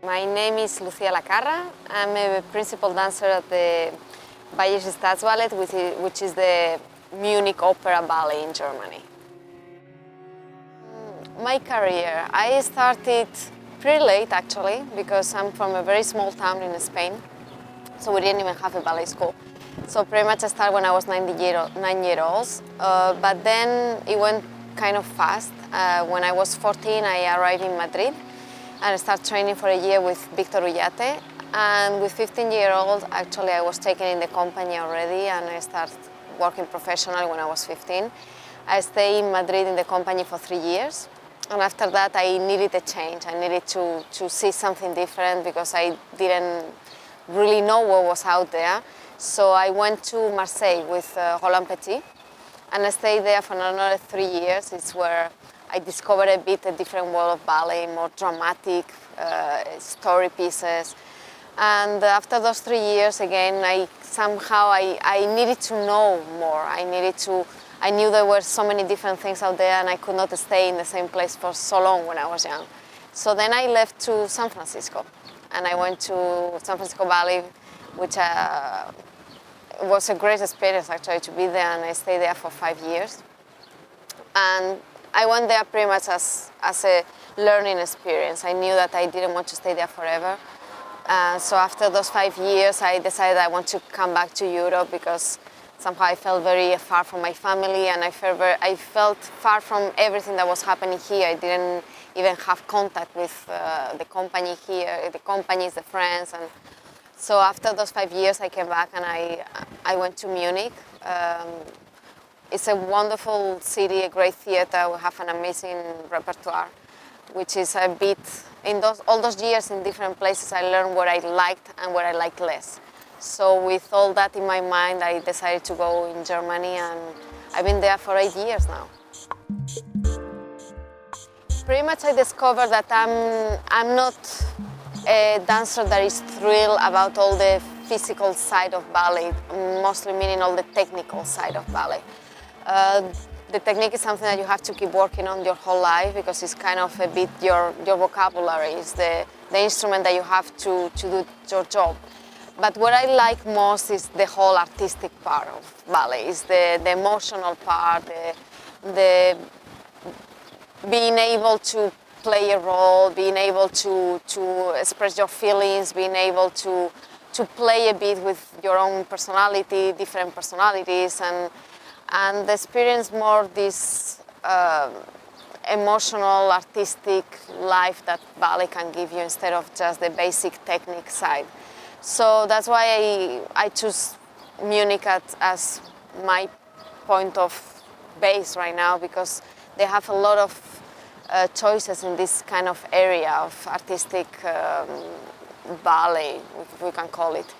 My name is Lucia Lacarra. I'm a principal dancer at the Bayerisches Staatsballett, which is the Munich opera ballet in Germany. My career, I started pretty late actually, because I'm from a very small town in Spain, so we didn't even have a ballet school. So pretty much I started when I was 9 years old, but then it went kind of fast. When I was 14, I arrived in Madrid and I started training for a year with Victor Ullate. And with 15-year-old, actually I was taken in the company already, and I started working professionally when I was 15. I stayed in Madrid in the company for 3 years. And after that, I needed a change. I needed to see something different because I didn't really know what was out there. So I went to Marseille with Roland Petit, and I stayed there for another 3 years. It's where I discovered a bit a different world of ballet, more dramatic story pieces. And after those 3 years, again, I needed to know more. I knew there were so many different things out there, and I could not stay in the same place for so long when I was young. So then I left to San Francisco, and I went to San Francisco Ballet, which was a great experience actually to be there, and I stayed there for 5 years. And I went there pretty much as a learning experience. I knew that I didn't want to stay there forever. So after those 5 years, I decided I want to come back to Europe because somehow I felt very far from my family, and I felt far from everything that was happening here. I didn't even have contact with the company here, the companies, the friends. And so after those 5 years, I came back and I went to Munich. It's a wonderful city, a great theater. We have an amazing repertoire, which is a bit, all those years in different places, I learned what I liked and what I liked less. So with all that in my mind, I decided to go in Germany, and I've been there for 8 years now. Pretty much I discovered that I'm not a dancer that is thrilled about all the physical side of ballet, mostly meaning all the technical side of ballet. The technique is something that you have to keep working on your whole life because it's kind of a bit your vocabulary. It's the instrument that you have to do your job. But what I like most is the whole artistic part of ballet. It's the emotional part, the being able to play a role, being able to express your feelings, being able to play a bit with your own personality, different personalities, and experience more this emotional, artistic life that ballet can give you instead of just the basic technique side. So that's why I choose Munich as my point of base right now, because they have a lot of choices in this kind of area of artistic ballet, if we can call it.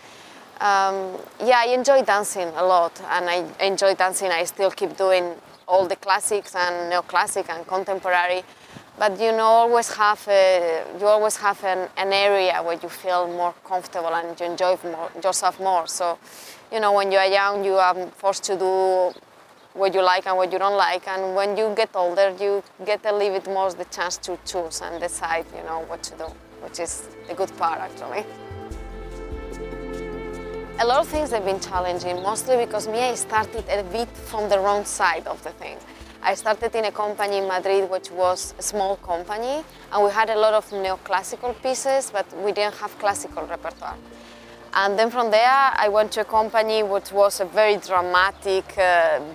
Yeah, I enjoy dancing a lot, and I enjoy dancing. I still keep doing all the classics and neoclassic and contemporary. But you always have an area where you feel more comfortable and you enjoy yourself more. So, when you are young, you are forced to do what you like and what you don't like. And when you get older, you get a little bit more the chance to choose and decide, what to do, which is the good part, actually. A lot of things have been challenging, mostly because I started a bit from the wrong side of the thing. I started in a company in Madrid, which was a small company, and we had a lot of neoclassical pieces, but we didn't have classical repertoire. And then from there, I went to a company which was a very dramatic,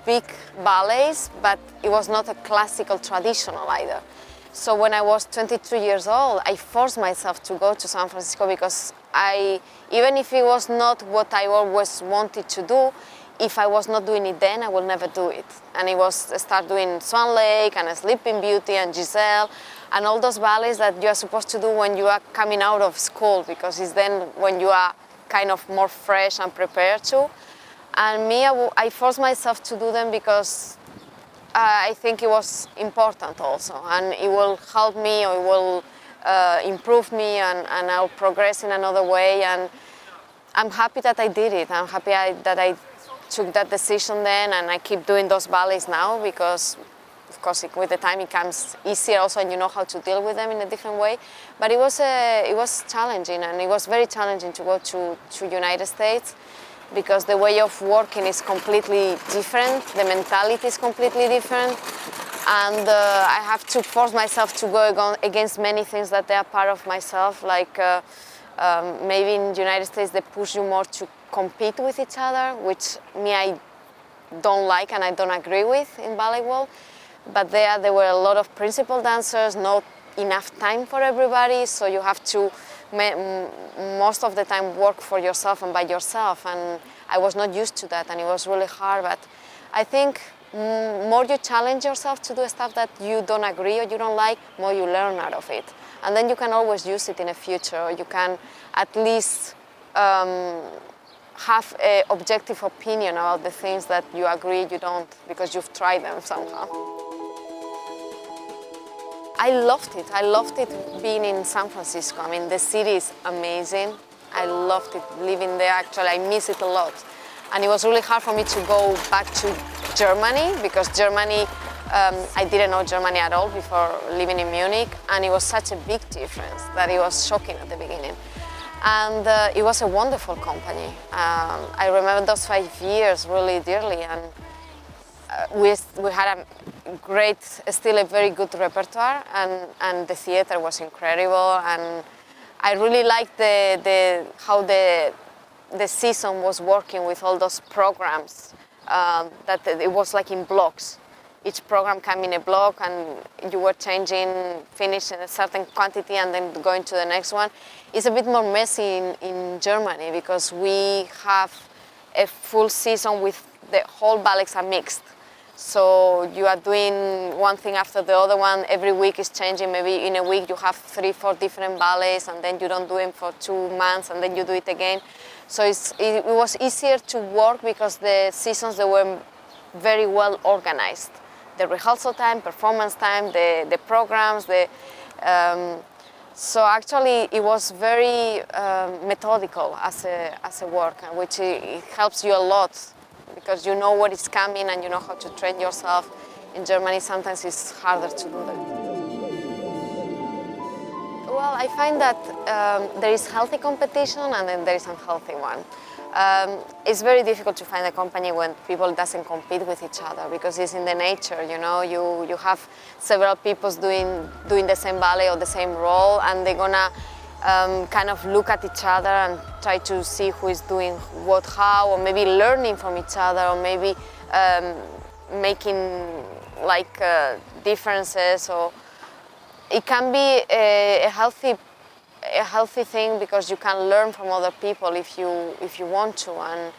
big ballets, but it was not a classical traditional either. So when I was 22 years old, I forced myself to go to San Francisco because even if it was not what I always wanted to do, if I was not doing it then, I will never do it. And it was start doing Swan Lake and Sleeping Beauty and Giselle and all those ballets that you are supposed to do when you are coming out of school, because it's then when you are kind of more fresh and prepared to. And I forced myself to do them because I think it was important also, and it will help me, or it will improve me, and I'll progress in another way. And I'm happy that I did it. I'm happy that I took that decision then, and I keep doing those ballets now because of course, with the time it becomes easier also, and you know how to deal with them in a different way. But it was challenging, and it was very challenging to go to United States, because the way of working is completely different, the mentality is completely different, and I have to force myself to go against many things that they are part of myself, like maybe in the United States they push you more to compete with each other, which I don't like and I don't agree with in ballet world. But there were a lot of principal dancers, not enough time for everybody, so you have to most of the time work for yourself and by yourself, and I was not used to that, and it was really hard. But I think more you challenge yourself to do stuff that you don't agree or you don't like, more you learn out of it, and then you can always use it in the future, or you can at least have an objective opinion about the things that you agree you don't, because you've tried them somehow. I loved it being in San Francisco. I mean, the city is amazing. I loved it living there. Actually, I miss it a lot. And it was really hard for me to go back to Germany, because Germany, I didn't know Germany at all before living in Munich, and it was such a big difference that it was shocking at the beginning. And it was a wonderful company. I remember those 5 years really dearly, and we had still a very good repertoire, and the theater was incredible, and I really liked how the season was working with all those programs, that it was like in blocks. Each program came in a block, and you were finishing a certain quantity and then going to the next one. It's a bit more messy in Germany, because we have a full season with the whole ballets are mixed. So you are doing one thing after the other one. Every week is changing. Maybe in a week you have 3-4 different ballets, and then you don't do them for 2 months, and then you do it again. So it was easier to work, because the seasons, they were very well organized. The rehearsal time, performance time, the programs, so actually it was very methodical as a work, which it helps you a lot, because you know what is coming and you know how to train yourself. In Germany, sometimes it's harder to do that. Well, I find that there is healthy competition and then there is unhealthy one. It's very difficult to find a company when people doesn't compete with each other, because it's in the nature, you know. You have several people doing the same ballet or the same role, and they're gonna kind of look at each other and try to see who is doing what, how, or maybe learning from each other, or maybe making like differences. Or it can be a healthy thing, because you can learn from other people if you want to. And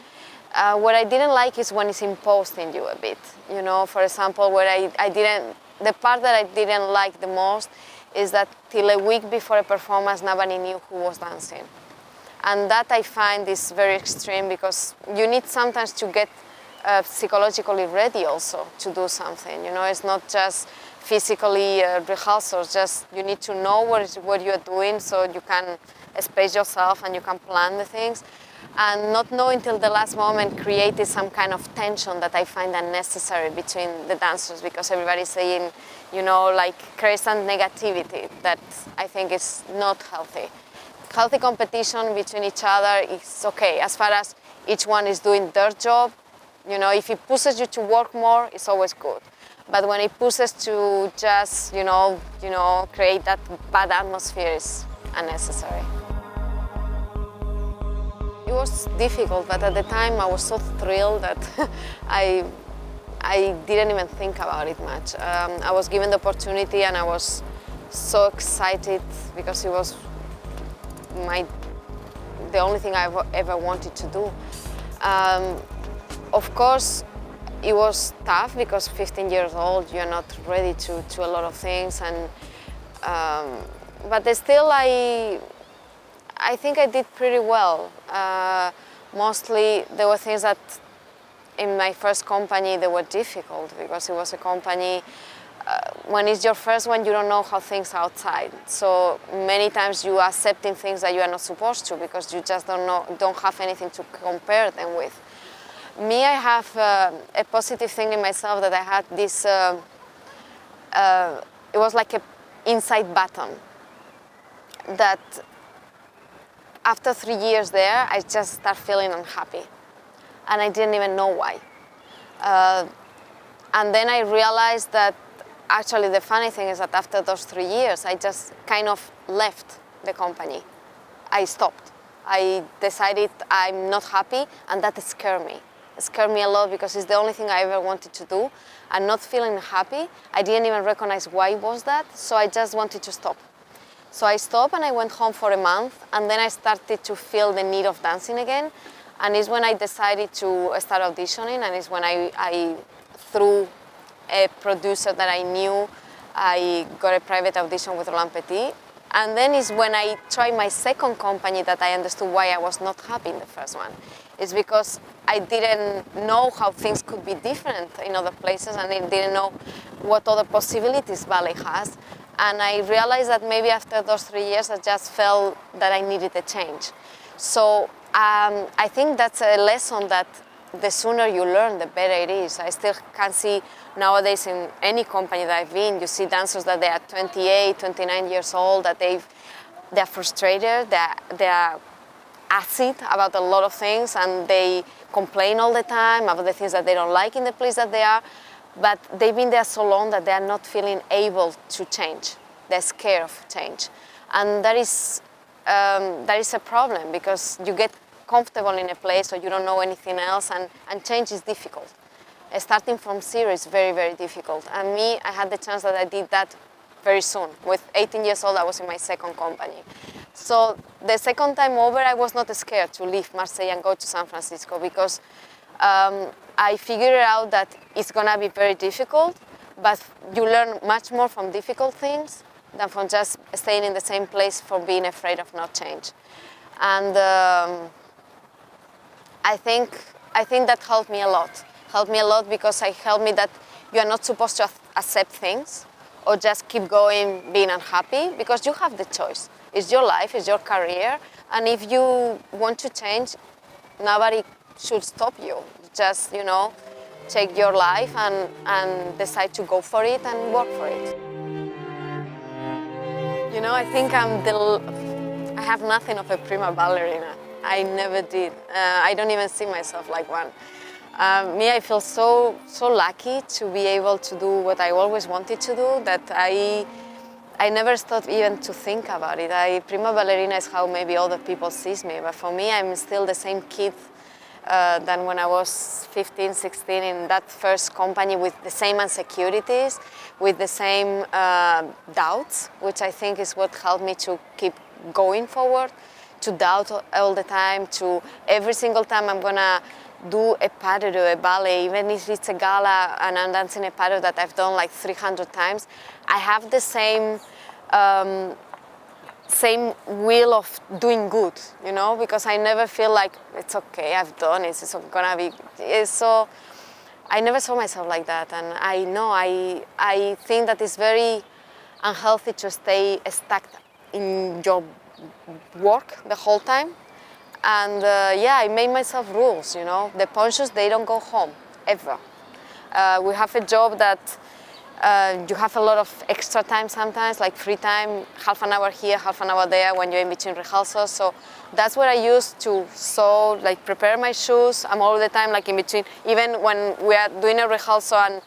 what I didn't like is when it's imposed in you a bit. You know, for example, the part that I didn't like the most is that till a week before a performance, nobody knew who was dancing. And that I find is very extreme, because you need sometimes to get psychologically ready also to do something. You know, it's not just physically rehearsals, just you need to know what you're doing, so you can space yourself and you can plan the things. And not knowing till the last moment created some kind of tension that I find unnecessary between the dancers, because everybody's saying, you know, like create some negativity that I think is not healthy. Healthy competition between each other is okay, as far as each one is doing their job. You know, if it pushes you to work more, it's always good. But when it pushes to just, you know, create that bad atmosphere, is unnecessary. It was difficult, but at the time I was so thrilled that I didn't even think about it much. I was given the opportunity and I was so excited, because it was the only thing I've ever wanted to do. Of course, it was tough, because 15 years old, you're not ready to a lot of things, and but still I think I did pretty well. Mostly there were things that in my first company they were difficult, because it was a company, when it's your first one, you don't know how things are outside. So many times you are accepting things that you are not supposed to, because you just don't have anything to compare them with. Me, I have a positive thing in myself, that I had this it was like an inside button that after 3 years there, I just start feeling unhappy. And I didn't even know why. And then I realized that actually the funny thing is that after those 3 years, I just kind of left the company. I stopped. I decided I'm not happy, and that scared me. It scared me a lot because it's the only thing I ever wanted to do. And not feeling happy, I didn't even recognize why was that, so I just wanted to stop. So I stopped and I went home for a month, and then I started to feel the need of dancing again. And it's when I decided to start auditioning, and it's when I through a producer that I knew, I got a private audition with Roland Petit. And then is when I tried my second company that I understood why I was not happy in the first one. It's because I didn't know how things could be different in other places, and I didn't know what other possibilities ballet has. And I realized that maybe after those 3 years, I just felt that I needed a change. So I think that's a lesson that the sooner you learn, the better it is. I still can see nowadays in any company that I've been, you see dancers that they are 28, 29 years old, that they're frustrated, they're acid about a lot of things, and they complain all the time about the things that they don't like in the place that they are. But they've been there so long that they are not feeling able to change. They're scared of change. And that is a problem, because you get comfortable in a place or you don't know anything else, and change is difficult. Starting from zero is very, very difficult. And me, I had the chance that I did that very soon. With 18 years old, I was in my second company. So the second time over, I was not scared to leave Marseille and go to San Francisco, because I figured out that it's gonna be very difficult, but you learn much more from difficult things than from just staying in the same place for being afraid of not change. And I think that helped me a lot. Helped me a lot because it helped me that you are not supposed to accept things or just keep going being unhappy, because you have the choice. It's your life, it's your career, and if you want to change, nobody should stop you. Just, take your life and decide to go for it and work for it. I think I have nothing of a prima ballerina. I never did. I don't even see myself like one. Me, I feel so lucky to be able to do what I always wanted to do, that I never stopped even to think about it. Prima ballerina is how maybe other people see me, but for me, I'm still the same kid than when I was 15, 16 in that first company, with the same insecurities, with the same doubts, which I think is what helped me to keep going forward, to doubt all the time, to every single time I'm gonna do a pas de deux, a ballet, even if it's a gala and I'm dancing a pas de deux that I've done like 300 times, I have the same will of doing good, because I never feel like it's okay, I've done it, it's gonna be. So I never saw myself like that, and I think that it's very unhealthy to stay stuck in your work the whole time. And I made myself rules, The ponchos, they don't go home, ever. We have a job that you have a lot of extra time sometimes, like free time, half an hour here, half an hour there when you're in between rehearsals. So that's what I use to sew, like prepare my shoes. I'm all the time like in between, even when we are doing a rehearsal and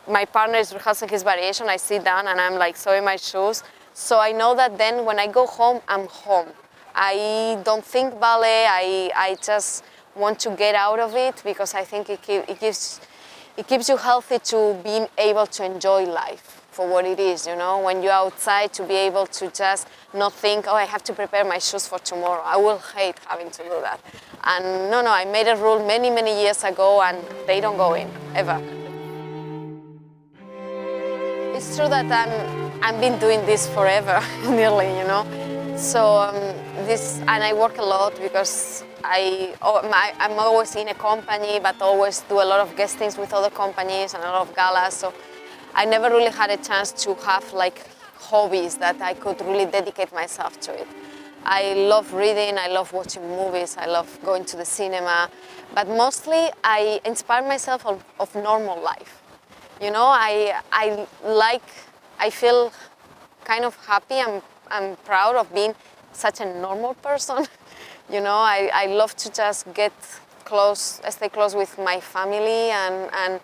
my partner is rehearsing his variation, I sit down and I'm like sewing my shoes. So I know that then when I go home, I'm home. I don't think ballet, I just want to get out of it, because I think it keeps you healthy to being able to enjoy life for what it is, When you're outside, to be able to just not think, I have to prepare my shoes for tomorrow. I will hate having to do that. And no, I made a rule many, many years ago, and they don't go in, ever. It's true that I've been doing this forever, nearly, So and I work a lot, because I'm always in a company, but always do a lot of guestings with other companies and a lot of galas. So I never really had a chance to have like hobbies that I could really dedicate myself to it. I love reading, I love watching movies, I love going to the cinema, but mostly I inspire myself of normal life. You know, I feel kind of happy and proud of being such a normal person. You know, I love to just get close, stay close with my family, and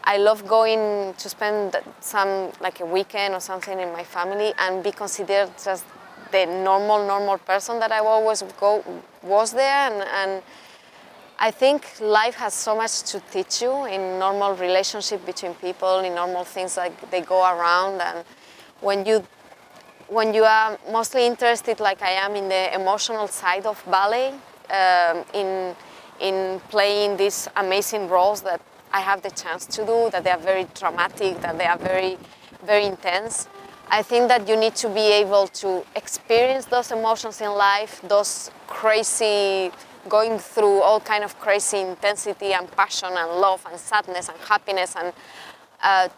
I love going to spend some, like a weekend or something in my family and be considered just the normal person that I always was there. And I think life has so much to teach you in normal relationship between people, in normal things like they go around. And when you are mostly interested, like I am, in the emotional side of ballet, in playing these amazing roles that I have the chance to do, that they are very dramatic, that they are very, very intense, I think that you need to be able to experience those emotions in life, those crazy, going through all kind of crazy intensity and passion and love and sadness and happiness, and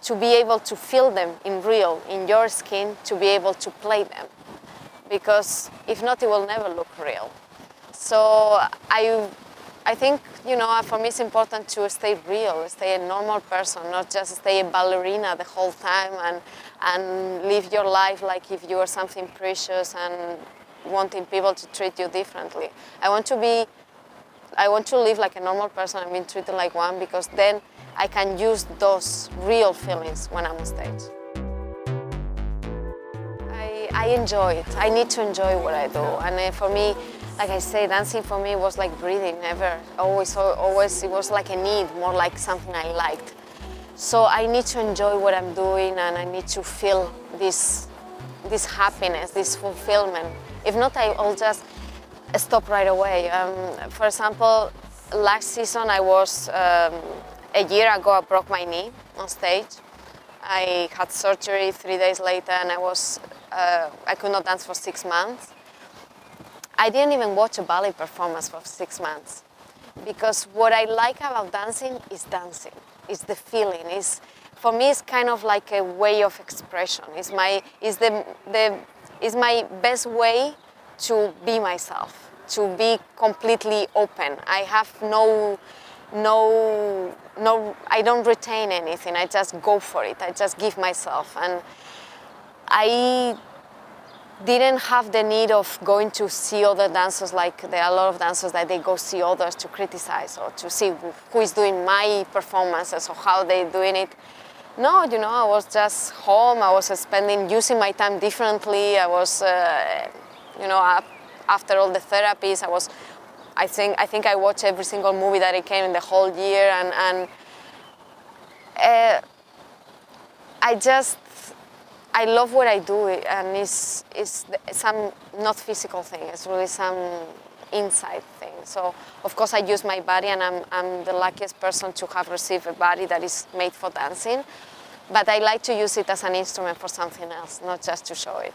to be able to feel them in real, in your skin, to be able to play them. Because if not, it will never look real. So I think, you know, for me it's important to stay real, stay a normal person, not just stay a ballerina the whole time and live your life like if you were something precious and wanting people to treat you differently. I want to live like a normal person and be treated like one, because then I can use those real feelings when I'm on stage. I enjoy it. I need to enjoy what I do. And for me, like I say, dancing for me was like breathing, never. Always, it was like a need, more like something I liked. So I need to enjoy what I'm doing, and I need to feel this happiness, this fulfillment. If not, I'll just stop right away. For example, last season I was, a year ago I broke my knee on stage. I had surgery 3 days later, and I could not dance for 6 months. I didn't even watch a ballet performance for 6 months, because what I like about dancing, is the feeling. For me, it's kind of like a way of expression. It's my best way to be myself, to be completely open. I have I don't retain anything. I just go for it. I just give myself. And I didn't have the need of going to see other dancers, like there are a lot of dancers that they go see others to criticize or to see who is doing my performances or how they're doing it. No, you know, I was just home. I was using my time differently. I was, you know, after all the therapies, I think I watched every single movie that it came in the whole year, and I love what I do, and it's some not physical thing. It's really some inside thing. So of course I use my body, and I'm the luckiest person to have received a body that is made for dancing. But I like to use it as an instrument for something else, not just to show it.